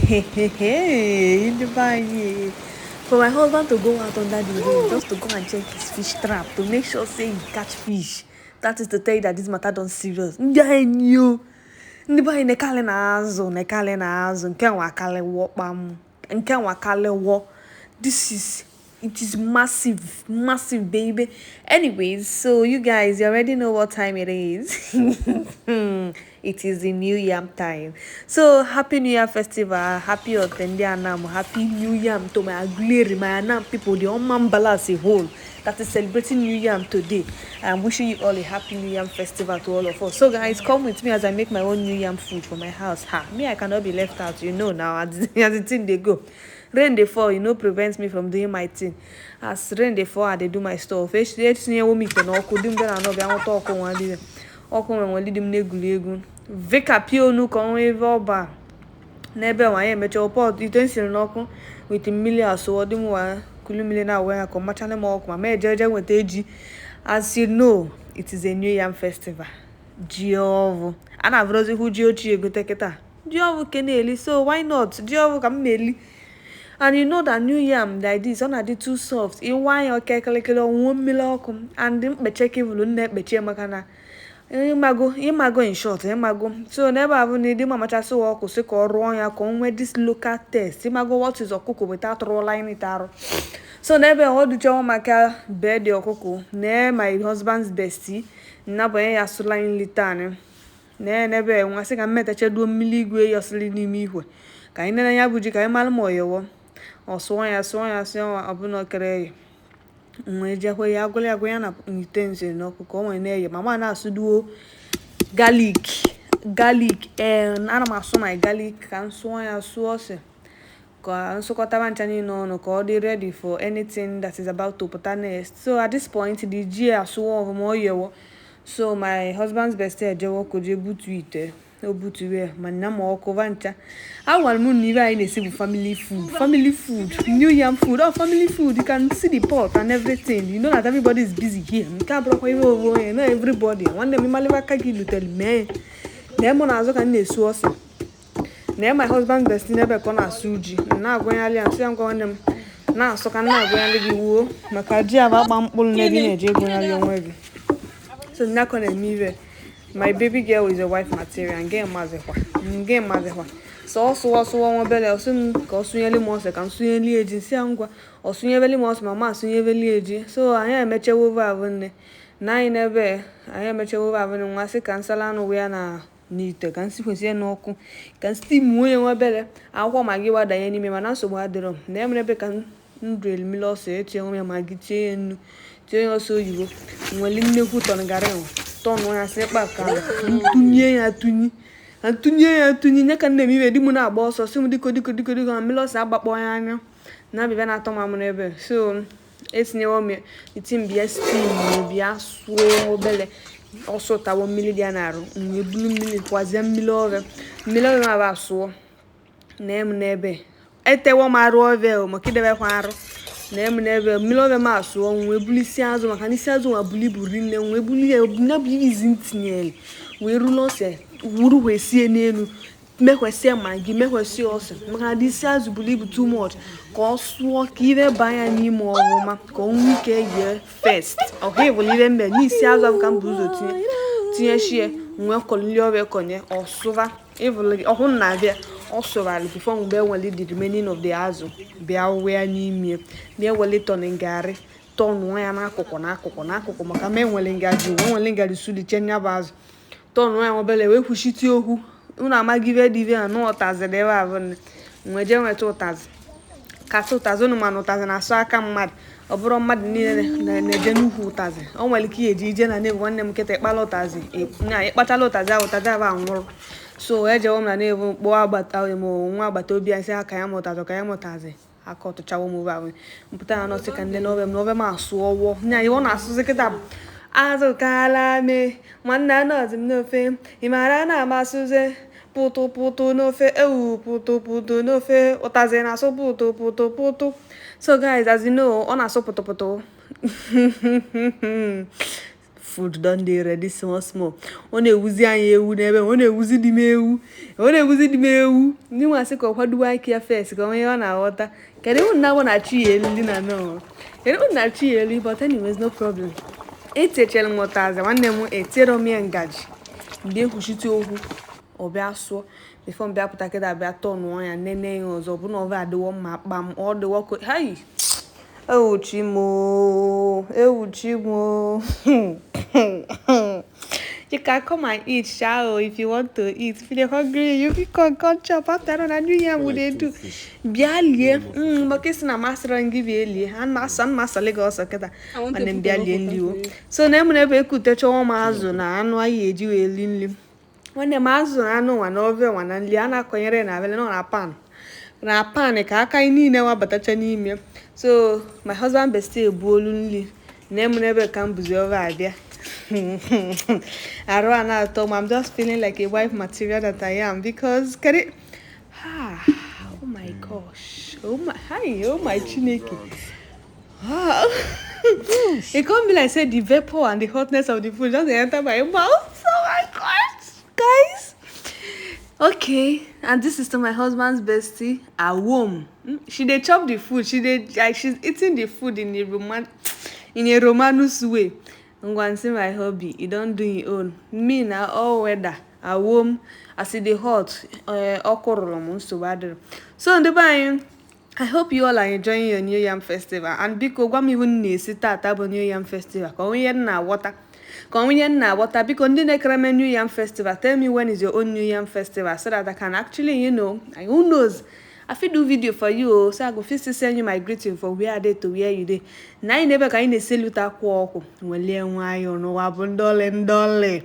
In the bank. For my husband to go out under the rain just to go and check his fish trap to make sure say he catch fish. That is to tell you that this matter don't serious. You. Ndị be anyị nekale na azụ nke nwakale wọ kpam nke nwakale wọ. This is it is massive baby. Anyways, so you guys, you already know what time it is. It is the New Yam time. So happy New Year festival, happy Otite Anam, happy New Yam to my Agleri, my Anam people, the Omambala as a whole that is celebrating New Yam today. I'm wishing you all a happy New Yam festival to all of us. So guys, come with me as I make my own New Yam food for my house. Me, I cannot be left out, you know now, as the thing they go. Rain dey fall, prevents me from doing my thing. As rain dey fall, I dey do my stuff. Etinye wo mi na ọkụ dim bịa na anọ bịa nwụta ọkụ nwa dị. Ọkụ nwe nwe dim na-egwuri egwu. Vekapie onu ka ọnwa ebe ọba. N'ebe nwanyị emecha ọpọ ite nsiri n'ọkụ with mmiri asụ ọdị m wa kulu mmiri na awe ha ka ọmachane m ọkụ ma mee jeje nweta eji. As you know, it is a New Yam festival. Ji ọvụ. A na-avụrọzi hụ ji ochie egote kịta. Ji ọvụ ke na-eli, so why not? Ji ọvụ ka m na-eli. And you know that New Yam like this, on the too soft. In wine or calculate on 1 million and then check if you net beche makana. Imago in short, imago. So never have need him much as so or sick or wrong ya come with this local test. Imago what is a cocoa without rolling it out. So never hold the John Maca bed or cocoa. Ne my husband's bestie. Naboy as line litane. Ne never once I met a chedu milligway or sliding me. Kaina yabuji kaimal moyo. Oswanya abuno kere mweje kwa ya gole agwa na intense no ko mo na mama na asuduo garlic ana maso my garlic kan swanya sauce ko anso ko tabanchani no ko dey ready for anything that is about to put next. So at this point the G aso of moyo, so my husband's best ejewo ko je butu ite obutuwe manna mo ko vancha awal mu ni ba ine see family food, New Yam food, or family food. You can see the pot and everything. You know that everybody is busy here. You can't bro over here, not everybody. One day me maliva kagi lu tell me dem na azo kan nesu ose na my husband best never kona suji na agwan ali an say ngwa nem na so kan na agwan ali wo maka ji aba gba mkpulu na bi na eje gwan ali onwe bi. So na kona mive. My baby girl is a wife material and game mazehwa. So also one belly or soon consunyeli monster can sunyeli agency angwa or sunyeli monster mama sunyeli age. So I am a over avene. Nine never I am a over avene wasi cancelano we na need to can see who's no can steam more belly. I want my give the enemy man so what the room. Name never can drill me loss it tell me my kitchen tell also you when limne foot on garden. Ton wa se pa ka tunye nya kan na mi we di mu na agba oso si mu diko mi lo sa agbakpo ya anya na be na to ma mu na ebe. So etinye wo me itim bia steam bia so obele also ta 1 million naira nwe bulu mili kwaze million na ba so na em na ebe ete wo ma ro ove o mo kide be kwa aro na em na ebe million ma so nwe bulu si azu maka ni si azu wa bulu buri ne nwe bulu na bi izintinyel we rulo se wuru we sie n'enu mekwesi magi mekwesi ose maka di si azu bulu too much ko so ki be banya ni mo ọma ko nwike ye first okay bulu ile mbe ni si azu kan buzo tinye shie nwe kolili obe konye osuva evil ohun na bia osuva before we wele the remaining of the azu bia we ani bia wele tonengari tonu ya na akụkụ maka me nwele ngaji suli chenya bazu tonu ya obele we kwushiti ohu una magive dive anu otaze de wa avun nweje nweta otaze kasa otaze nu manu otaze na so aka mmad oburo mmad niile na-eje n'ukwu otaze o nwere ike ije na nevu nwanne m kete ikpala otaze na ikpachala otaze aba nwụrụ. So eje wo na nevu kpo agbata mo nwa agbata obi asi aka ya motaze aka otuchawo mo ba mputa na no sika nle no ma asu owo nya yo na asu seketa azu kala me nwanna na azim n'ofe imara na amasuze putu n'ofe putu n'ofe otaze na so putu. So guys, as you know, on a so putu food don dey ready small small. Ọ na-ewuzi anyị ewu n'ebe ọ na-ewuzi di m ewu. Ọ na-ewuzi di m ewu. Ndị nwa sị ka ọ kwadowe aka ya first ka onye ọ na-aghọta. Kedu unu na-abụ na chi ya elu ndị na no. Kedu unu na chi ya elu but anyways no problem. Etechela m ụtazị nwanne m etero m ya ngaji. Ndị ekwuchite okwu ọ bịa sụọ before m bịa pụta kịta bịa tọnụọ ya nene ya ọzọ bụ na ọ adịwo mma akpa m ọ dịwo ko hai Ewuchimo. You can come and eat, shao, if you want to eat. If you're hungry, you can come chop after that. And you would do. Bialie, but kiss na master and give you and master Lagos. And then Bialie. So, never could touch all Mazuna and why you do a limb. When the Mazuna know one over one and Liana Coyere and Avalon on a pan. Na panic, I can't never but a Chanime. So, my husband bestie bolunly. Never can be over idea. I ran out of I'm just feeling like a wife material that I am because oh my gosh. Oh my chineke. It can't be like say the vapor and the hotness of the food just enter my mouth. Oh my gosh, guys. Okay, and this is to my husband's bestie, a womb. She dey chop the food. She's eating the food in a romanus way. I'm going to say my hobby. You don't do your own. Me now all weather. A womb as it dey hot. So on the buying. I hope you all are enjoying your New Yam Festival. And because what me wouldn't sit at New Yam Festival. Come here water. Because the next New Yam Festival. Tell me when is your own New Yam Festival so that I can actually, who knows? I fit do video for you, so I go first send you my greeting for where they to where you dey. Now you never can say luta kwoko. Wale nwayo no wabundole ndole.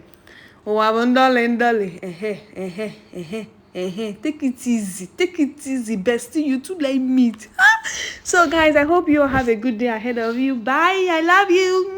Take it easy, bestie. You too like meat. So guys, I hope you all have a good day ahead of you. Bye. I love you.